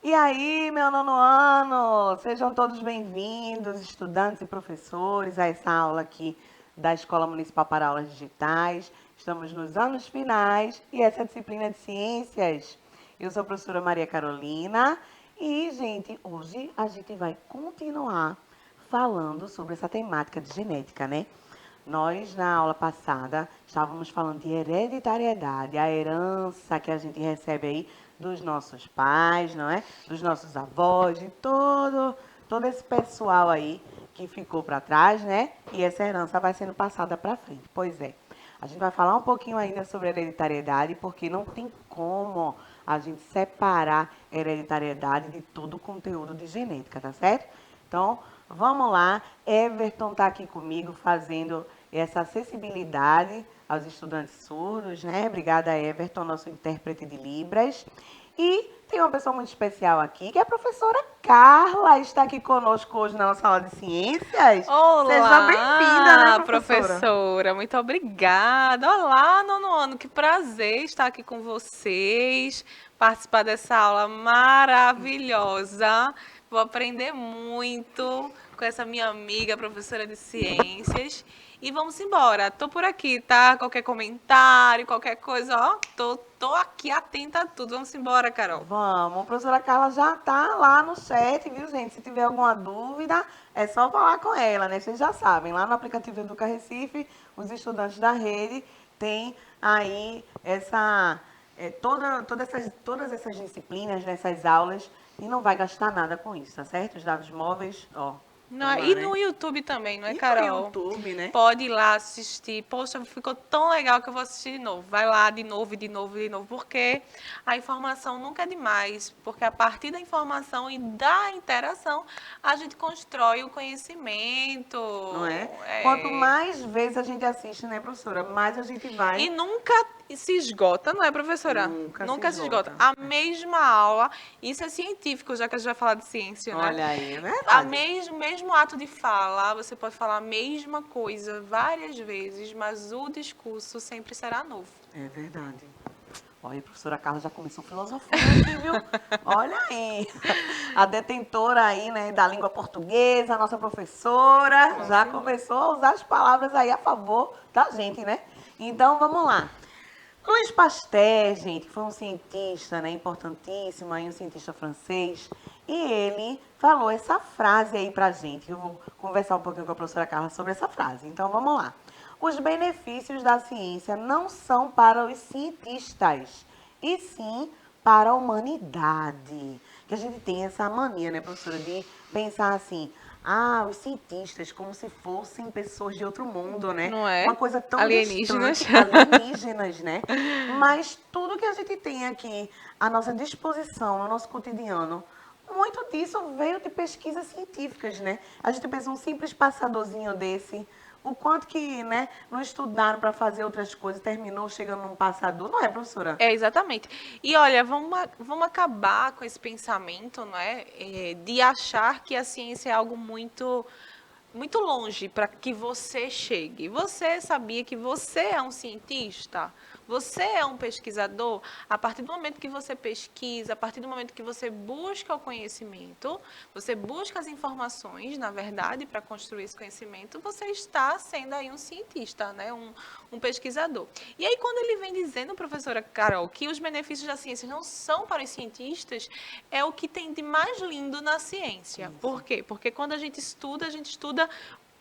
E aí, meu nono ano, sejam todos bem-vindos, estudantes e professores, a essa aula aqui da Escola Municipal para Aulas Digitais. Estamos nos anos finais e essa é a disciplina de Ciências. Eu sou a professora Maria Carolina e, gente, hoje a gente vai continuar falando sobre essa temática de genética, né? Nós, na aula passada, estávamos falando de hereditariedade, a herança que a gente recebe aí dos nossos pais, não é? Dos nossos avós, de todo esse pessoal aí que ficou para trás, né? E essa herança vai sendo passada para frente. Pois é. A gente vai falar um pouquinho ainda sobre hereditariedade, porque não tem como a gente separar hereditariedade de todo o conteúdo de genética, tá certo? Então, vamos lá. Everton está aqui comigo fazendo essa acessibilidade aos estudantes surdos, né? Obrigada, Everton, nosso intérprete de Libras. E tem uma pessoa muito especial aqui, que é a professora Carla, está aqui conosco hoje na nossa aula de ciências. Seja bem-vinda, né, Olá, professora? professora, muito obrigada. Olá, nono ano, que prazer estar aqui com vocês, participar dessa aula maravilhosa. Vou aprender muito com essa minha amiga, professora de ciências. E vamos embora. Tô por aqui, tá? Qualquer comentário, qualquer coisa, ó, tô aqui atenta a tudo. Vamos embora, Carol. Vamos, a professora Carla já está lá no chat, viu, gente? Se tiver alguma dúvida, é só falar com ela, né? Vocês já sabem, lá no aplicativo Educa Recife, os estudantes da rede têm aí todas essas disciplinas, nessas aulas, e não vai gastar nada com isso, tá certo? Os dados móveis, ó, Não, estão lá, e né? no YouTube também, não é, E no Carol? YouTube, né? Pode ir lá assistir. Poxa, ficou tão legal que eu vou assistir de novo. Vai lá de novo, de novo, de novo, porque a informação nunca é demais. Porque a partir da informação e da interação, a gente constrói o conhecimento. Não é? Quanto É. mais vezes a gente assiste, né, professora, mais a gente vai. E nunca se esgota, não é, professora? Nunca se Nunca se esgota. esgota. A mesma aula, isso é científico, já que a gente vai falar de ciência, né? Olha aí, é verdade. Mesmo ato de fala, você pode falar a mesma coisa várias vezes, mas o discurso sempre será novo. É verdade. Olha, a professora Carla já começou filosofando aqui, viu? Olha aí. A detentora aí, né, da língua portuguesa, a nossa professora, já começou a usar as palavras aí a favor da gente, né? Então, vamos lá. Louis Pasteur, gente, foi um cientista, né, importantíssimo, aí, um cientista francês, e ele falou essa frase aí pra gente. Eu vou conversar um pouquinho com a professora Carla sobre essa frase. Então, vamos lá. Os benefícios da ciência não são para os cientistas, e sim para a humanidade. Que a gente tem essa mania, né, professora, de pensar assim, os cientistas como se fossem pessoas de outro mundo, né? Não é? Uma coisa tão Alienígenas. distante, alienígenas, né? Mas tudo que a gente tem aqui à nossa disposição, no nosso cotidiano, muito disso veio de pesquisas científicas, né? A gente pensa um simples passadorzinho desse, o quanto que, né, não estudaram para fazer outras coisas, terminou chegando num passador, não é, professora? É, exatamente. E olha, vamos acabar com esse pensamento, não é? De achar que a ciência é algo muito longe para que você chegue. Você sabia que você é um cientista? Você é um pesquisador? A partir do momento que você pesquisa, a partir do momento que você busca o conhecimento, você busca as informações, na verdade, para construir esse conhecimento, você está sendo aí um cientista, né? Um pesquisador. E aí, quando ele vem dizendo, professora Carol, que os benefícios da ciência não são para os cientistas, é o que tem de mais lindo na ciência. Por quê? Porque quando a gente estuda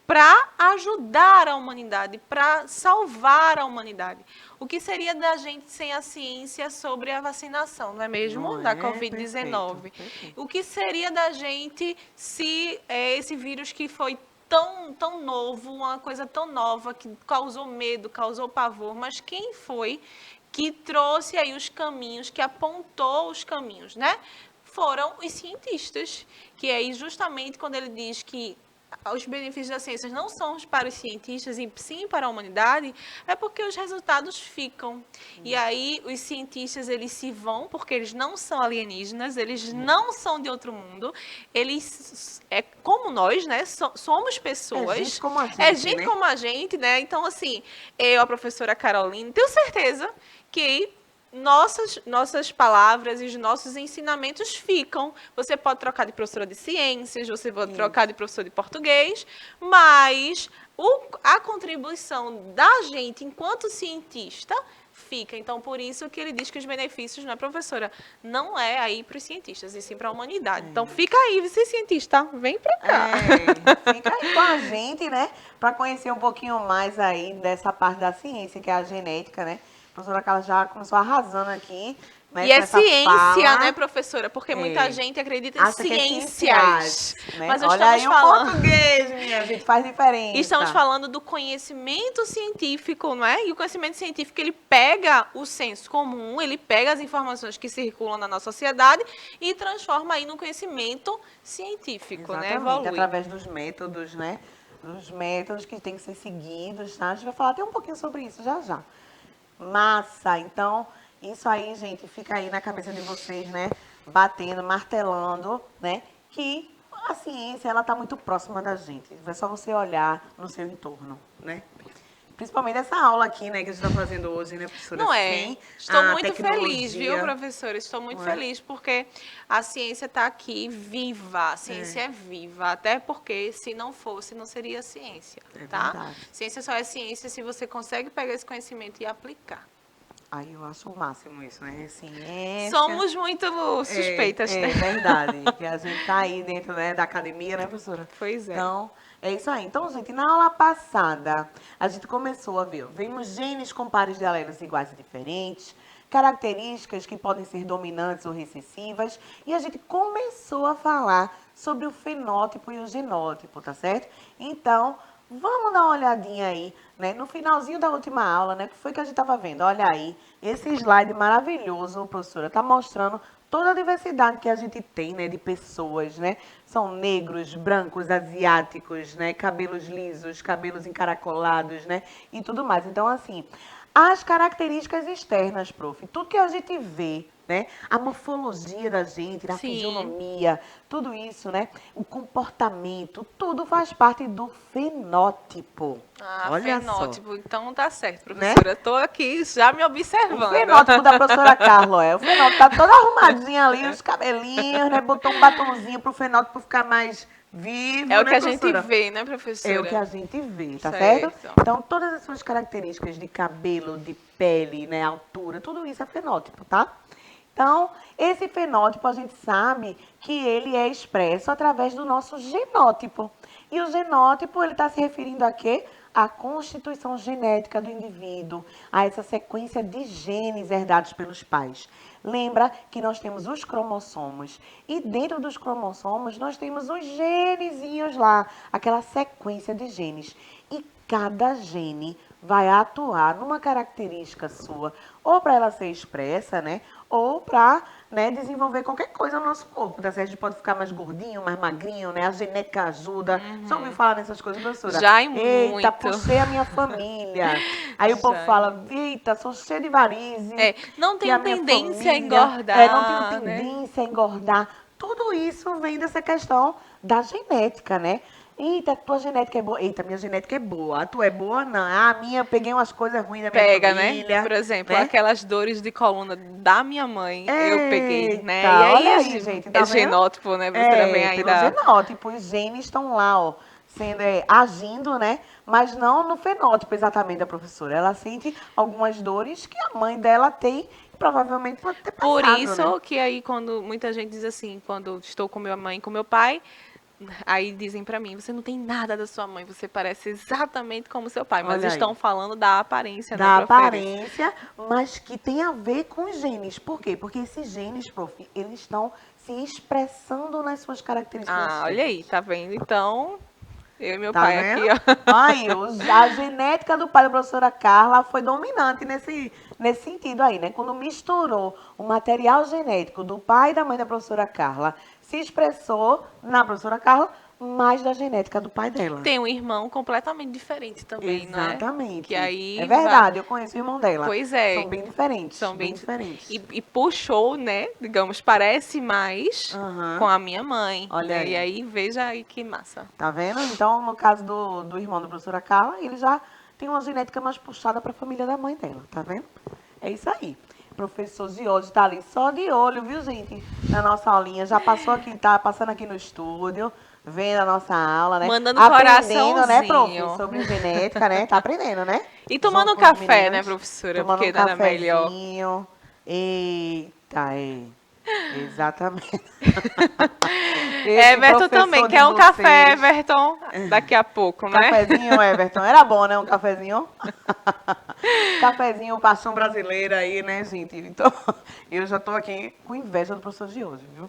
para ajudar a humanidade, para salvar a humanidade. O que seria da gente sem a ciência sobre a vacinação, não é mesmo? Não Da é? Perfeito, Covid-19. perfeito. O que seria da gente se esse vírus que foi tão novo, uma coisa tão nova, que causou medo, causou pavor, mas quem foi que trouxe aí os caminhos, que apontou os caminhos, né? Foram os cientistas, que aí justamente quando ele diz que os benefícios da ciência não são para os cientistas e sim para a humanidade, é porque os resultados ficam. E aí os cientistas, eles se vão, porque eles não são alienígenas, eles não são de outro mundo, eles é como nós, né? Somos É gente pessoas, como a é gente, gente né? como a gente, né? Então, assim, eu, a professora Carolina, tenho certeza que nossas palavras e os nossos ensinamentos ficam. Você pode trocar de professora de ciências, você pode trocar de professor de português, mas a contribuição da gente enquanto cientista fica. Então, por isso que ele diz que os benefícios, não é, professora? Não é aí para os cientistas, e sim para a humanidade. Então, fica aí, você cientista, vem para cá. Fica aí com a gente, né? Para conhecer um pouquinho mais aí dessa parte da ciência, que é a genética, né? A professora Carla já começou arrasando aqui, né? E Com é essa ciência, fala. né, professora? Porque muita gente acredita em Acha que é ciências. né? Mas nós Olha estamos aí o falando. português, minha gente, faz diferença. Estamos falando do conhecimento científico, não é? E o conhecimento científico, ele pega o senso comum, ele pega as informações que circulam na nossa sociedade e transforma aí no conhecimento científico, né? Exatamente, Evolui. através dos métodos, né? Dos métodos que têm que ser seguidos, tá? A gente vai falar até um pouquinho sobre isso já já. Massa! Então, isso aí, gente, fica aí na cabeça de vocês, né? Batendo, martelando, né? Que a ciência, ela tá muito próxima da gente. É só você olhar no seu entorno, né? Principalmente essa aula aqui, né, que a gente está fazendo hoje, né, professora? Não é? Sem Estou a muito feliz, viu, tecnologia. professora? Estou muito Não é? feliz porque a ciência está aqui viva. A ciência é viva. Até porque, se não fosse, não seria ciência, É tá? verdade. Ciência só é ciência se você consegue pegar esse conhecimento e aplicar. Aí eu acho o máximo isso, né? Ciência. Somos muito suspeitas, É né? verdade. Que a gente tá aí dentro, né, da academia, né, professora? Pois é. Então, é isso aí. Então, gente, na aula passada, a gente começou a ver, vimos genes com pares de alelos iguais e diferentes, características que podem ser dominantes ou recessivas, e a gente começou a falar sobre o fenótipo e o genótipo, tá certo? Então, vamos dar uma olhadinha aí, né? No finalzinho da última aula, né? Que foi que a gente estava vendo? Olha aí, esse slide maravilhoso, professora, está mostrando toda a diversidade que a gente tem, né? De pessoas, né? São negros, brancos, asiáticos, né? Cabelos lisos, cabelos encaracolados, né? E tudo mais. Então, assim, as características externas, prof, tudo que a gente vê, né? A morfologia da gente, a Sim. fisionomia, tudo isso, né? O comportamento, tudo faz parte do fenótipo. Ah, Olha fenótipo. Então tá certo, Né? professora. Estou aqui já me só. observando. O fenótipo da professora Carla, é. O fenótipo tá toda arrumadinha ali, os cabelinhos, né? Botou um batonzinho pro fenótipo ficar mais vivo, É o né, que a gente professora? vê, né, professora? É o que a gente vê, tá certo? Certo. Então, todas as suas características de cabelo, de pele, né, altura, tudo isso é fenótipo, tá? Então, esse fenótipo a gente sabe que ele é expresso através do nosso genótipo. E o genótipo, ele está se referindo a quê? A constituição genética do indivíduo, a essa sequência de genes herdados pelos pais. Lembra que nós temos os cromossomos e dentro dos cromossomos nós temos os genezinhos lá, aquela sequência de genes. E cada gene vai atuar numa característica sua, ou para ela ser expressa, né? Ou para, né, desenvolver qualquer coisa no nosso corpo. Tá certo? A gente pode ficar mais gordinho, mais magrinho, né? A genética ajuda. Já ouviu falar nessas coisas, professora? Já e Eita, muito. puxei a minha família. Aí o povo Já e fala, eita, sou cheia de varizes. É, não que tenho a minha tendência a família- engordar, não tenho né? tendência a engordar. Tudo isso vem dessa questão da genética, né? Eita, tua genética é boa. Eita, minha genética é boa. A tua é boa? Não. Ah, a minha, eu peguei umas coisas ruins da minha Pega, família. né? Por exemplo, né? aquelas dores de coluna da minha mãe, eu peguei, né? Eita, E aí, olha aí, gente, tá é vendo? genótipo, né? Você vem aí pelo da... genótipo. Os genes estão lá, ó, sendo, agindo, né? Mas não no fenótipo exatamente da professora. Ela sente algumas dores que a mãe dela tem e provavelmente pode ter passado, Por isso né? que aí, quando muita gente diz assim, quando estou com minha mãe e com meu pai, aí dizem pra mim, você não tem nada da sua mãe, você parece exatamente como seu pai. Mas Olha aí. estão falando da aparência, Da né, prof? aparência, mas que tem a ver com os genes. Por quê? Porque esses genes, prof, eles estão se expressando nas suas características. Ah, olha aí, tá vendo? Então, eu e meu Tá pai vendo? aqui, ó. Aí, a genética do pai da professora Carla foi dominante nesse sentido aí, né? Quando misturou o material genético do pai e da mãe da professora Carla, se expressou na professora Carla mais da genética do pai dela. Tem um irmão completamente diferente também, não é? Exatamente. Que aí é verdade, eu conheço o irmão dela. Pois é. São bem diferentes. São bem diferentes. E puxou, né? Digamos, parece mais Aham. com a minha mãe. Olha né? aí. E aí, veja aí que massa. Tá vendo? Então, no caso do irmão da professora Carla, ele já tem uma genética mais puxada para a família da mãe dela, tá vendo? É isso aí. professor de hoje está ali só de olho, viu, gente? Na nossa aulinha. Já passou aqui, tá passando aqui no estúdio, vendo a nossa aula, né? Mandando Aprendendo, né, prof? coraçãozinho. Sobre genética, né? Tá aprendendo, né? E tomando Junto um com os café, né, meninos. professora? Tomando um Porque nada melhor. cafezinho. Eita, exatamente. Esse Everton também professor de quer um café, vocês. Everton, daqui a pouco, né? Cafezinho, Everton. Era bom, né? Um cafezinho. Cafezinho, passão brasileira aí, né, gente? Então, eu já estou aqui com inveja do professor de hoje, viu?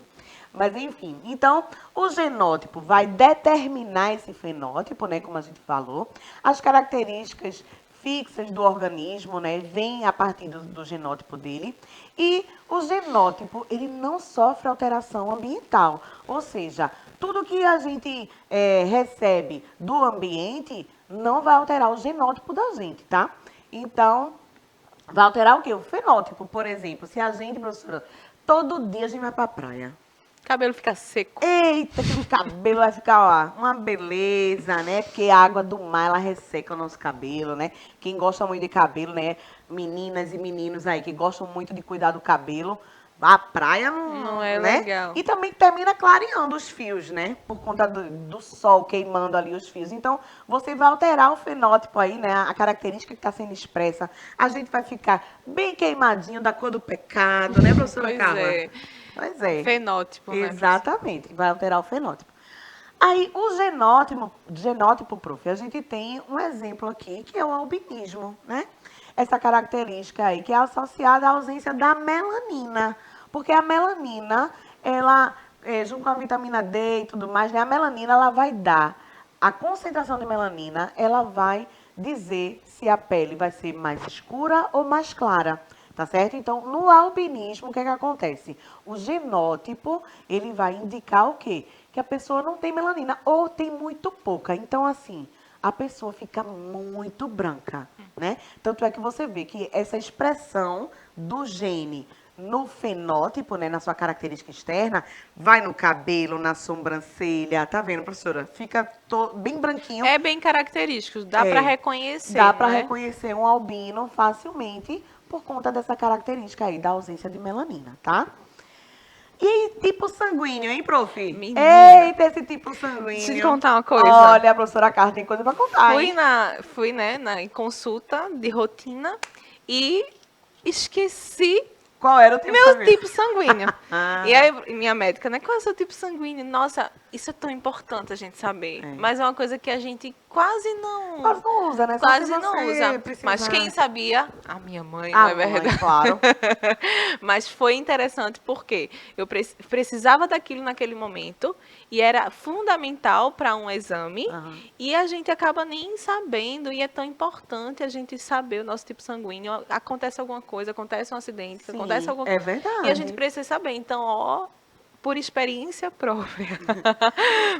Mas, enfim. Então, o genótipo vai determinar esse fenótipo, né? Como a gente falou. As características fixas do organismo, né? Vêm a partir do genótipo dele. E o genótipo, ele não sofre alteração ambiental. Ou seja, tudo que a gente recebe do ambiente não vai alterar o genótipo da gente, tá? Então, vai alterar o quê? O fenótipo, por exemplo. Se a gente, professora, todo dia a gente vai pra praia. O cabelo fica seco. Eita, aquele cabelo vai ficar, ó, uma beleza, né? Porque a água do mar, ela resseca o nosso cabelo, né? Quem gosta muito de cabelo, né? Meninas e meninos aí que gostam muito de cuidar do cabelo, a praia Não é né? legal. E também termina clareando os fios, né? Por conta do sol queimando ali os fios. Então, você vai alterar o fenótipo aí, né? A característica que está sendo expressa. A gente vai ficar bem queimadinho da cor do pecado, né, professora Pois Carla? é. Pois é. Fenótipo, né? Exatamente, vai alterar o fenótipo. Aí, o genótipo, prof, a gente tem um exemplo aqui, que é o albinismo, né? Essa característica aí, que é associada à ausência da melanina. Porque a melanina, ela, junto com a vitamina D e tudo mais, né? A melanina, ela vai dar, a concentração de melanina, ela vai dizer se a pele vai ser mais escura ou mais clara. Tá certo? Então, no albinismo, o que é que acontece? O genótipo, ele vai indicar o quê? Que a pessoa não tem melanina ou tem muito pouca. Então, assim, a pessoa fica muito branca, né? Tanto é que você vê que essa expressão do gene no fenótipo, né, na sua característica externa, vai no cabelo, na sobrancelha, tá vendo, professora? Fica bem branquinho. É bem característico, dá para reconhecer. Dá para não é? reconhecer um albino facilmente por conta dessa característica aí, da ausência de melanina, tá? E tipo sanguíneo, hein, prof? Menina. Eita, esse tipo sanguíneo. Deixa eu te contar uma coisa. Olha, a professora Carla tem coisa para contar, hein? Fui, né, em consulta de rotina e esqueci Qual era o tipo meu sanguíneo? tipo sanguíneo. E aí, minha médica, né? Qual é o seu tipo sanguíneo? Nossa, isso é tão importante a gente saber. Mas é uma coisa que a gente quase não usa, né? Só quase se não você usa. precisar. Mas quem sabia? A minha mãe, A não é mãe, verdade? claro. Mas foi interessante porque eu precisava daquilo naquele momento e era fundamental para um exame e a gente acaba nem sabendo e é tão importante a gente saber o nosso tipo sanguíneo. Acontece alguma coisa, acontece um acidente, Sim, acontece alguma é coisa. verdade. E a gente precisa saber. Então, ó, por experiência própria.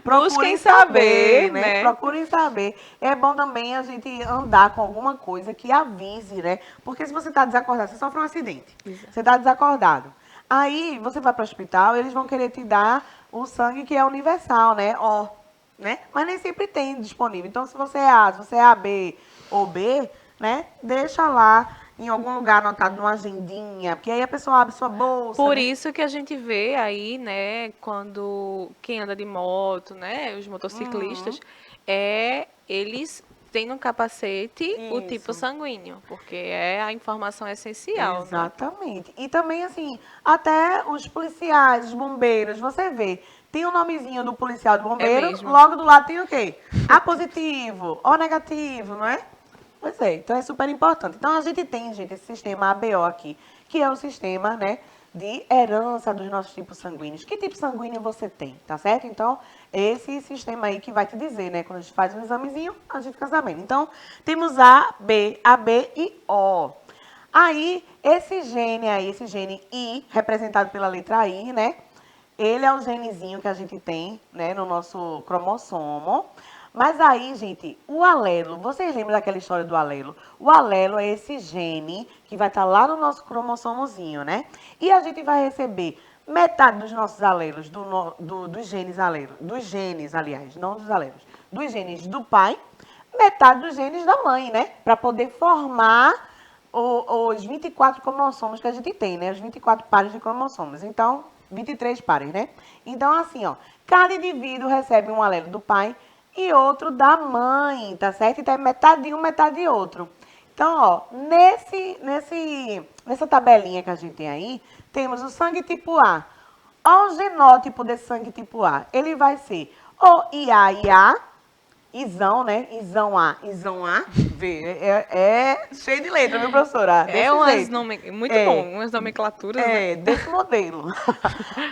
Procurem Busquem saber, né? né? Procurem saber. É bom também a gente andar com alguma coisa que avise, né? Porque se você está desacordado, você sofre um acidente. Exato. Você está desacordado. Aí você vai para o hospital, eles vão querer te dar o sangue que é universal, né? Ó, né? Mas nem sempre tem disponível. Então, se você é A, se você é AB ou B, né? Deixa lá em algum lugar anotado numa agendinha, porque aí a pessoa abre sua bolsa. Por né? isso que a gente vê aí, né, quando quem anda de moto, né, os motociclistas, eles têm no capacete o tipo Isso. sanguíneo, porque é a informação essencial, né? Exatamente. E também, assim, até os policiais, os bombeiros, você vê, tem o nomezinho do policial do bombeiro, mesmo. logo do lado tem o quê? A positivo, O negativo, não é? Pois é, então é super importante. Então a gente tem, gente, esse sistema ABO aqui, que é o sistema, né, de herança dos nossos tipos sanguíneos. Que tipo sanguíneo você tem, tá certo? Então, esse sistema aí que vai te dizer, né, quando a gente faz um examezinho, a gente fica sabendo. Então, temos A, B e O. Aí, esse gene I, representado pela letra I, né, ele é o genezinho que a gente tem, né, no nosso cromossomo. Mas aí, gente, o alelo, vocês lembram daquela história do alelo? O alelo é esse gene que vai estar lá no nosso cromossomozinho, né? E a gente vai receber metade dos nossos alelos, dos genes, aliás, não dos alelos, dos genes do pai, metade dos genes da mãe, né? Para poder formar os 24 cromossomos que a gente tem, né? Os 24 pares de cromossomos. Então, 23 pares, né? Então, assim, ó, cada indivíduo recebe um alelo do pai e outro da mãe, tá certo? Então, é metade de um, metade de outro. Então, ó, nessa tabelinha que a gente tem aí, temos o sangue tipo A. Olha o genótipo desse sangue tipo A. Ele vai ser o IA, Izão, né? Izão A, Izão A. Vê, é cheio de letra, viu, professora? É Desse jeito. muito É, bom, umas nomenclaturas, né? desse modelo.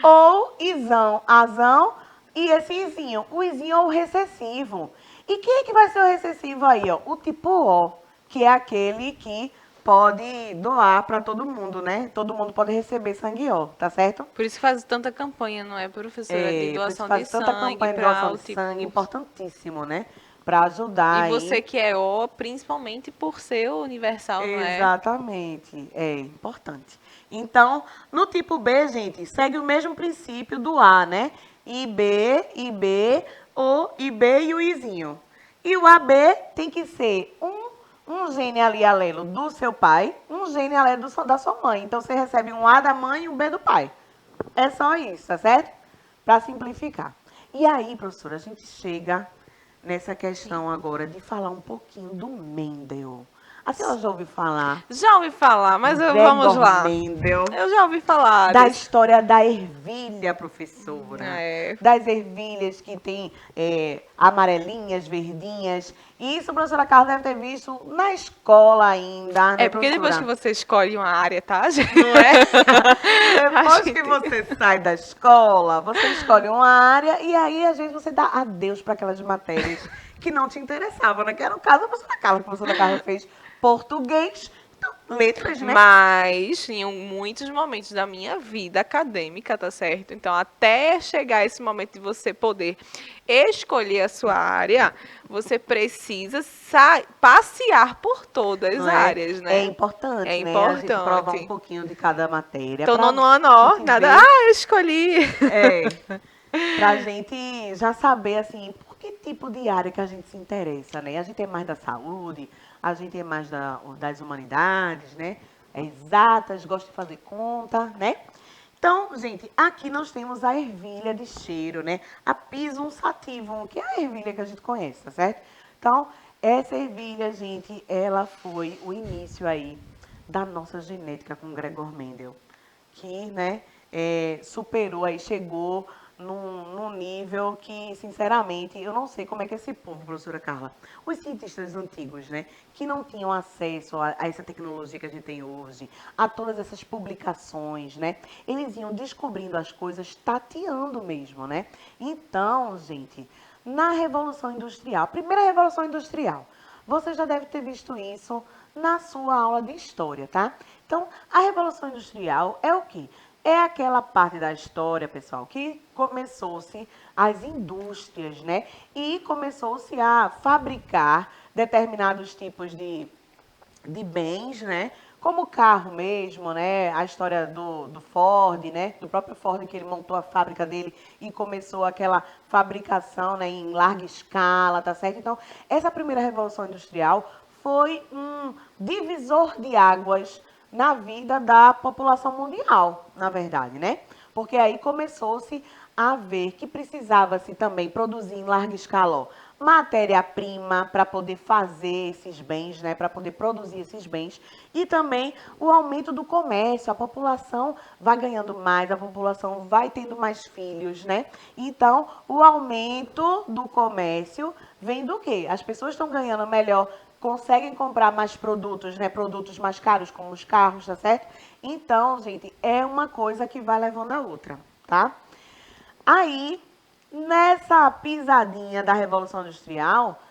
Ou Izão, Azão e esse Izinho. O Izinho é o recessivo. E quem é que vai ser o recessivo aí, ó? O tipo O, que é aquele que pode doar para todo mundo, né? Todo mundo pode receber sangue O, tá certo? Por isso faz tanta campanha, não é, professora, de Por isso doação de faz tanta sangue campanha de doação para o de sangue, tipo. importantíssimo, né? Para ajudar E aí. você que é O, principalmente por ser universal, não é? Exatamente, é importante. Então, no tipo B, gente, segue o mesmo princípio do A, né? IB, O, IB e o Izinho. E o AB tem que ser um gene ali alelo do seu pai, um gene alelo da sua mãe. Então, você recebe um A da mãe e um B do pai. É só isso, tá certo? Para simplificar. E aí, professora, a gente chega nessa questão agora de falar um pouquinho do Mendel. A senhora já ouviu falar Já ouvi falar, mas de vamos Gregor lá. Mendel? Eu já ouvi falar Da desse. história da ervilha, professora. É. Das ervilhas que tem amarelinhas, verdinhas. E isso, a professora Carla deve ter visto na escola ainda, né, É porque depois que professora? você escolhe uma área, tá, gente? Não é? A Depois que gente- você sai da escola, você escolhe uma área e aí, às vezes, você dá adeus para aquelas matérias que não te interessavam, né? Que era o caso da professora Carla, que a professora Carla fez português, então, letras, né? Mas tinham muitos momentos da minha vida acadêmica, tá certo? Então, até chegar esse momento de você poder escolher a sua área, você precisa passear por todas as Não é? áreas, É né? É importante, né? A gente provar um importante. pouquinho de cada matéria Então, para nono ano, a ó, gente nada. ver, Ah, eu escolhi. pra gente já saber, assim, por que tipo de área que a gente se interessa, né? A gente é mais da saúde, a gente é mais das humanidades, né? É exatas, gosta de fazer conta, né? Então, gente, aqui nós temos a ervilha de cheiro, né? A Pisum sativum, que é a ervilha que a gente conhece, tá certo? Então, essa ervilha, gente, ela foi o início aí da nossa genética com Gregor Mendel, que, né, superou aí, chegou num nível que, sinceramente, eu não sei como é que esse povo, professora Carla, os cientistas antigos, né, que não tinham acesso a essa tecnologia que a gente tem hoje, a todas essas publicações, né, eles iam descobrindo as coisas tateando mesmo, né? Então, gente, na Revolução Industrial, a primeira Revolução Industrial, você já deve ter visto isso na sua aula de história, tá? Então, a Revolução Industrial é o quê? É aquela parte da história, pessoal, que começou-se as indústrias, né? E começou-se a fabricar determinados tipos de bens, né? Como o carro mesmo, né? A história do Ford, né? Do próprio Ford, que ele montou a fábrica dele e começou aquela fabricação, né, em larga escala, tá certo? Então, essa primeira revolução industrial foi um divisor de águas na vida da população mundial, na verdade, né? Porque aí começou-se a ver que precisava-se também produzir em larga escala, ó, matéria-prima para poder fazer esses bens, né, para poder produzir esses bens, e também o aumento do comércio, a população vai ganhando mais, a população vai tendo mais filhos, né? Então, o aumento do comércio vem do quê? As pessoas estão ganhando melhor, conseguem comprar mais produtos, né? Produtos mais caros, como os carros, tá certo? Então, gente, é uma coisa que vai levando a outra, tá? Aí, nessa pisadinha da Revolução Industrial,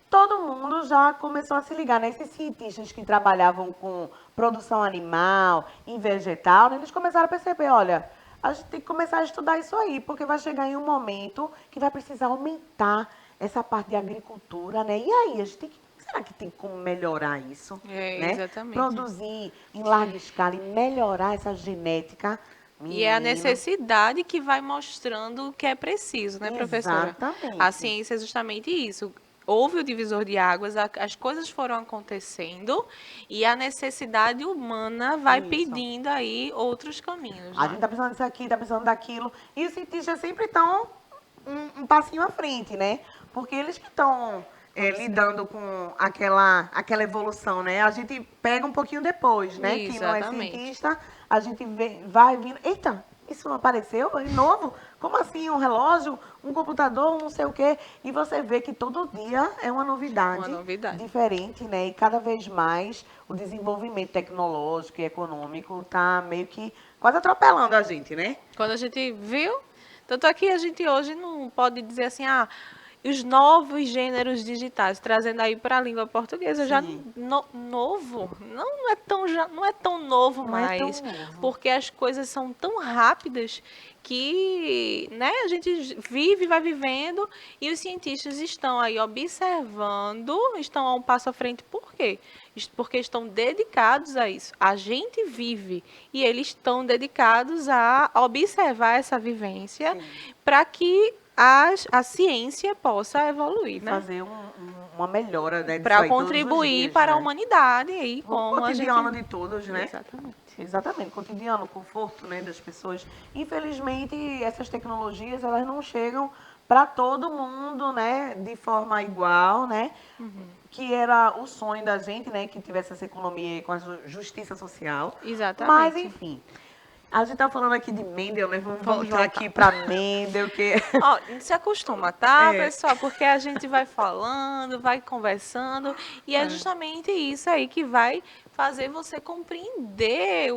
todo mundo já começou a se ligar, né? Esses cientistas que trabalhavam com produção animal, em vegetal, né? Eles começaram a perceber, olha, a gente tem que começar a estudar isso aí, porque vai chegar em um momento que vai precisar aumentar essa parte de agricultura, né? E aí, a gente tem que, será que tem como melhorar isso, É, né? exatamente. Produzir em larga escala e melhorar essa genética, E é a menino. necessidade que vai mostrando o que é preciso, né, professora? A Exatamente. ciência é justamente isso. houve o divisor de águas, as coisas foram acontecendo e a necessidade humana vai Isso. pedindo aí outros caminhos. A Né? gente tá precisando disso aqui, tá precisando daquilo. E os cientistas sempre estão um passinho à frente, né? Porque eles que estão lidando com aquela evolução, né? A gente pega um pouquinho depois, né? Quem não é Exatamente. cientista, a gente vai vindo. Eita, isso apareceu? É novo? Como assim? Um relógio, um computador, não sei o quê. E você vê que todo dia é uma novidade, Uma novidade. diferente, né? E cada vez mais o desenvolvimento tecnológico e econômico está meio que quase atropelando a gente, né? Quando a gente viu, tanto é que a gente hoje não pode dizer assim, os novos gêneros digitais, trazendo aí para a língua portuguesa, já Sim. novo, não é tão novo Não é tão mais, novo. porque as coisas são tão rápidas que, né, a gente vive, vai vivendo, e os cientistas estão aí observando, estão a um passo à frente, por quê? Porque estão dedicados a isso. A gente vive e eles estão dedicados a observar essa vivência para que a ciência possa evoluir, né? Fazer uma melhora, né? Disso Para aí todos os contribuir dias, para a né? humanidade aí, O como a gente... cotidiano de todos, né? Exatamente. Exatamente, cotidiano, o conforto, né, das pessoas. Infelizmente, essas tecnologias, elas não chegam para todo mundo, né, de forma igual, né? Que era o sonho da gente, né, que tivesse essa economia com a justiça social. Exatamente. Mas, enfim, a gente tá falando aqui de Mendel, né? Vamos voltar aqui para Mendel, que Ó, se acostuma, tá, É. pessoal? Porque a gente vai falando, vai conversando, e é justamente isso aí que vai fazer você compreender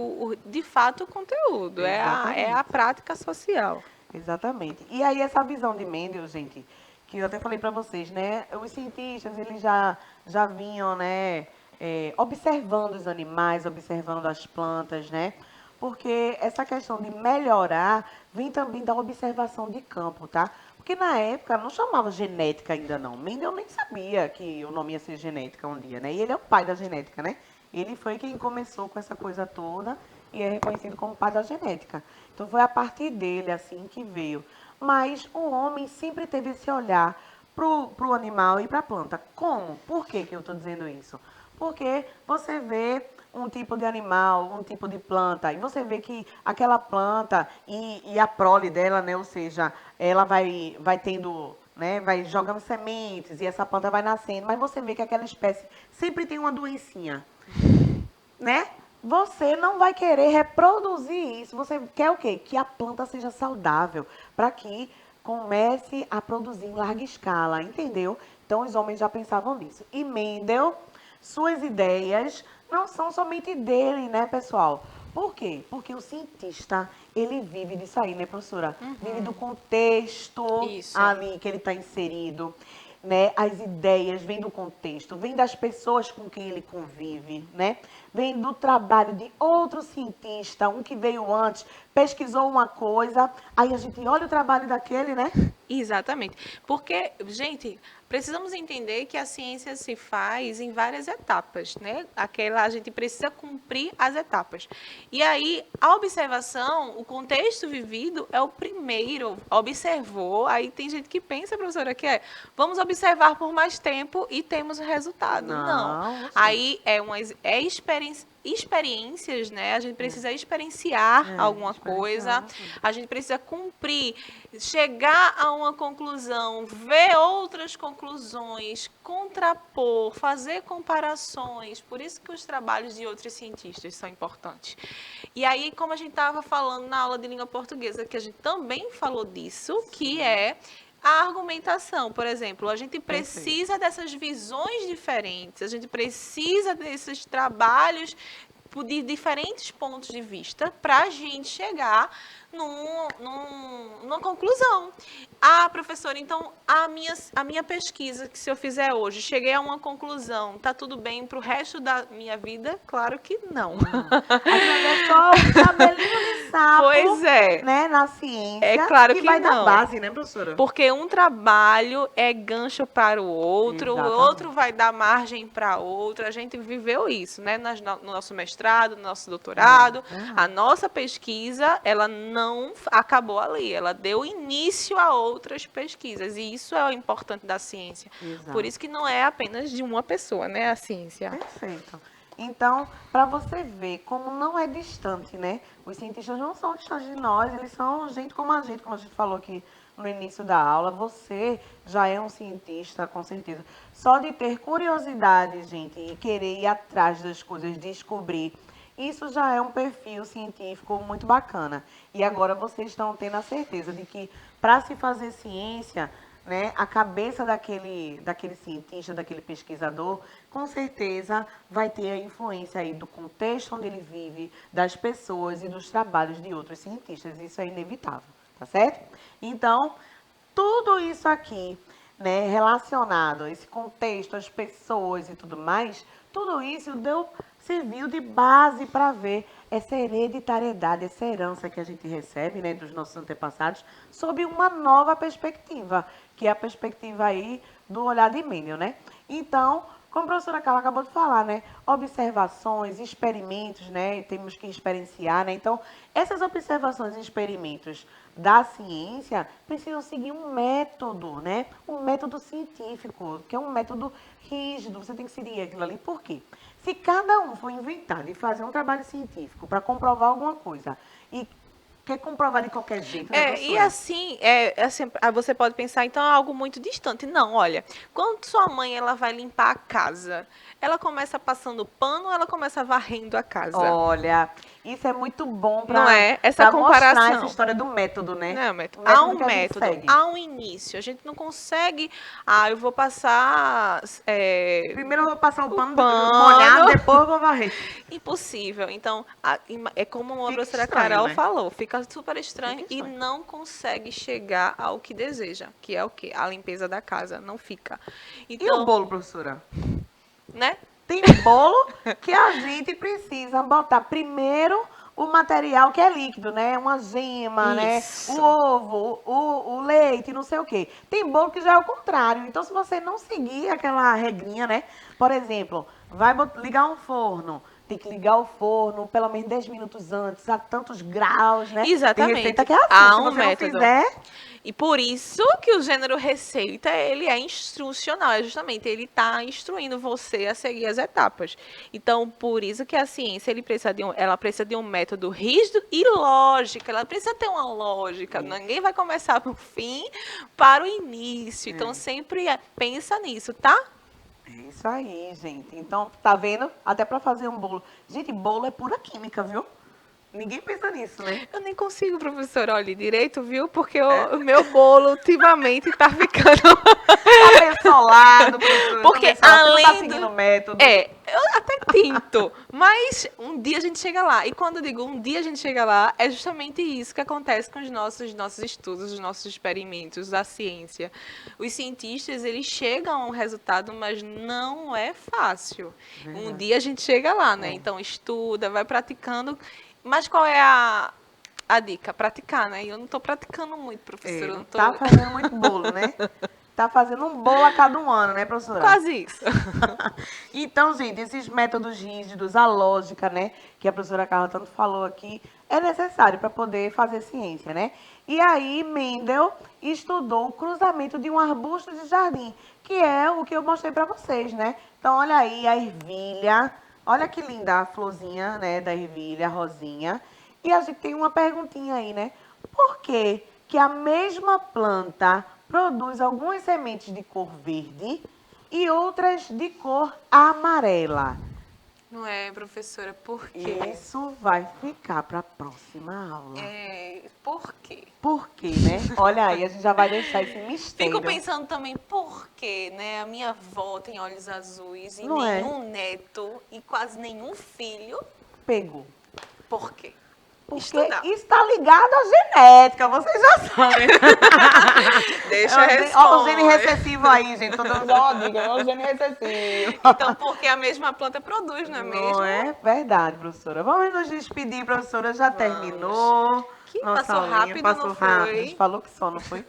de fato o conteúdo. É a Exatamente. prática social. Exatamente. E aí essa visão de Mendel, gente, que eu até falei para vocês, né? Os cientistas, eles já vinham, né, observando os animais, observando as plantas, né? Porque essa questão de melhorar vem também da observação de campo, tá? Porque na época não chamava genética ainda não. Mendel nem sabia que o nome ia ser genética um dia, né? E ele é o pai da genética, né? Ele foi quem começou com essa coisa toda e é reconhecido como pai da genética. Então foi a partir dele assim que veio. Mas o homem sempre teve esse olhar pro animal e para a planta. Como? Por que eu estou dizendo isso? Porque você vê um tipo de animal, um tipo de planta, e você vê que aquela planta e a prole dela, né, ou seja, ela vai tendo, né, vai jogando sementes e essa planta vai nascendo, mas você vê que aquela espécie sempre tem uma doencinha, né? Você não vai querer reproduzir isso. Você quer o quê? Que a planta seja saudável, para que comece a produzir em larga escala, entendeu? Então os homens já pensavam nisso. E Mendel, suas ideias não são somente dele, né, pessoal? Por quê? Porque o cientista, ele vive disso aí, né, professora? Vive do contexto Isso. ali que ele está inserido, né? As ideias vêm do contexto, vêm das pessoas com quem ele convive, né? Vem do trabalho de outro cientista, um que veio antes, pesquisou uma coisa, aí a gente olha o trabalho daquele, né? Exatamente. Porque, gente, precisamos entender que a ciência se faz em várias etapas, né? A gente precisa cumprir as etapas. E aí, a observação, o contexto vivido é o primeiro. Observou, aí tem gente que pensa, professora, que vamos observar por mais tempo e temos o resultado. Não. Não, Aí é experiências, né? A gente precisa experienciar alguma coisa, a gente precisa cumprir, chegar a uma conclusão, ver outras conclusões, contrapor, fazer comparações. Por isso que os trabalhos de outros cientistas são importantes. E aí, como a gente estava falando na aula de língua portuguesa, que a gente também falou disso, que é a argumentação, por exemplo, a gente precisa dessas visões diferentes, a gente precisa desses trabalhos de diferentes pontos de vista para a gente chegar numa conclusão. Ah, professora, então a minha pesquisa que se eu fizer hoje, cheguei a uma conclusão, tá tudo bem para o resto da minha vida? Claro que não. Aquilo ali é só um cabelinho de sapo, Pois é. né, na ciência, É claro que que vai dar não. base, né, professora? Porque um trabalho é gancho para o outro Exatamente. vai dar margem para outro. A gente viveu isso, né? No nosso mestrado, no nosso doutorado. A nossa pesquisa, ela não acabou ali, ela deu início a outras pesquisas, e isso é o importante da ciência. Exato. Por isso que não é apenas de uma pessoa, né, a ciência. Perfeito. Então, para você ver como não é distante, né? Os cientistas não são distantes de nós, eles são gente, como a gente falou aqui no início da aula. Você já é um cientista, com certeza. Só de ter curiosidade, gente, e querer ir atrás das coisas, descobrir, isso já é um perfil científico muito bacana. E agora vocês estão tendo a certeza de que para se fazer ciência, né, a cabeça daquele cientista, daquele pesquisador, com certeza vai ter a influência aí do contexto onde ele vive, das pessoas e dos trabalhos de outros cientistas. Isso é inevitável, tá certo? Então, tudo isso aqui, né, relacionado a esse contexto, as pessoas e tudo mais, tudo isso serviu de base para ver essa hereditariedade, essa herança que a gente recebe, né, dos nossos antepassados, sob uma nova perspectiva, que é a perspectiva aí do olhar de Mendel, né? Então, como a professora Carla acabou de falar, né, observações, experimentos, né, temos que experienciar, né? Então, essas observações e experimentos da ciência precisam seguir um método, né? Um método científico, que é um método rígido, você tem que seguir aquilo ali. Por quê? Se cada um for inventar de fazer um trabalho científico para comprovar alguma coisa e quer comprovar de qualquer jeito, né, E assim, você pode pensar, então, é algo muito distante. Não, olha, quando sua mãe ela vai limpar a casa, ela começa passando pano ou ela começa varrendo a casa? Olha, isso é muito bom para Não é? Essa mostrar essa comparação. história do método, né? Não, método. O Há um que a gente método, segue. há um início. A gente não consegue, eu vou passar Primeiro eu vou passar o pano pano. molhado, depois eu vou varrer. impossível. Então, é como a Fica professora estranho, Carol né? falou, fica super estranho Fica e estranho. não consegue chegar ao que deseja, que é o quê? A limpeza da casa, não fica. E Então, o bolo, professora? né? Tem bolo que a gente precisa botar primeiro o material que é líquido, né? Uma gema, Isso. né? O ovo, o leite, não sei o quê. Tem bolo que já é o contrário. Então, se você não seguir aquela regrinha, né? Por exemplo, vai ligar um forno. Tem que ligar o forno pelo menos 10 minutos antes, a tantos graus, né? Exatamente. Tem receita que é assim. Há Se um você método. não fizer, E por isso que o gênero receita, ele é instrucional, é justamente, ele está instruindo você a seguir as etapas. Então, por isso que a ciência, ela precisa de um método rígido e lógica, ela precisa ter uma lógica, ninguém vai começar do fim para o início, então sempre pensa nisso, tá? é isso aí, gente. Então, tá vendo? Até para fazer um bolo. Gente, bolo é pura química, viu? Ninguém pensa nisso, né? Eu nem consigo, professor, olhe direito, viu? Porque o meu bolo ultimamente tá ficando... Tá pensolado, professora. Porque tá pensolado, você não tá além seguindo do... o método. Eu até tento, mas um dia a gente chega lá. E quando eu digo um dia a gente chega lá, é justamente isso que acontece com os nossos estudos, os nossos experimentos da ciência. Os cientistas, eles chegam a um resultado, mas não é fácil. Verdade. Um dia a gente chega lá, né? Então estuda, vai praticando. Mas qual é a dica? Praticar, né? E eu não estou praticando muito, professora. Eu Não não tô... tá fazendo muito bolo, né? Tá fazendo um bolo a cada um ano, né, professora? Quase isso. Então, gente, esses métodos rígidos, a lógica, né, que a professora Carla tanto falou aqui, é necessário para poder fazer ciência, né? E aí, Mendel estudou o cruzamento de um arbusto de jardim, que é o que eu mostrei para vocês, né? Então, olha aí a ervilha, olha que linda a florzinha, né, da ervilha, a rosinha. E a gente tem uma perguntinha aí, né? Por que que a mesma planta produz algumas sementes de cor verde e outras de cor amarela? Não é, professora, por quê? Isso vai ficar para a próxima aula. Por quê? Por quê, né? Olha aí, a gente já vai deixar esse mistério. Fico pensando também, por quê, né? A minha avó tem olhos azuis e Não é? nenhum neto e quase nenhum filho. Pegou. Por quê? Porque Estudar. isso está ligado à genética, vocês já sabem. Deixa Ó, o gene recessivo aí, gente. Tô dando só uma dica, é o gene recessivo. Então, porque a mesma planta produz, não é mesmo? Não é verdade, professora. Vamos nos despedir, professora. Já terminou. aqui. Nossa, Passou aulinha, rápido, passou não rápido. A foi? gente falou que só, não foi?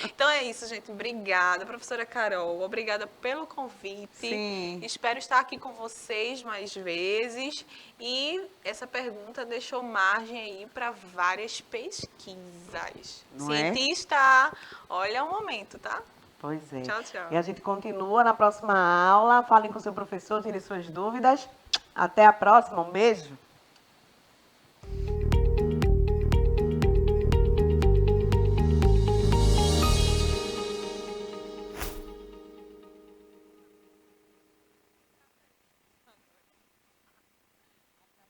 Então é isso, gente. Obrigada, professora Carol. Obrigada pelo convite. Sim. Espero estar aqui com vocês mais vezes. E essa pergunta deixou margem aí para várias pesquisas. Não é? Cientista, olha o momento, tá? Pois é. Tchau, tchau. E a gente continua na próxima aula. Falem com o seu professor, tirem suas dúvidas. Até a próxima. Um beijo.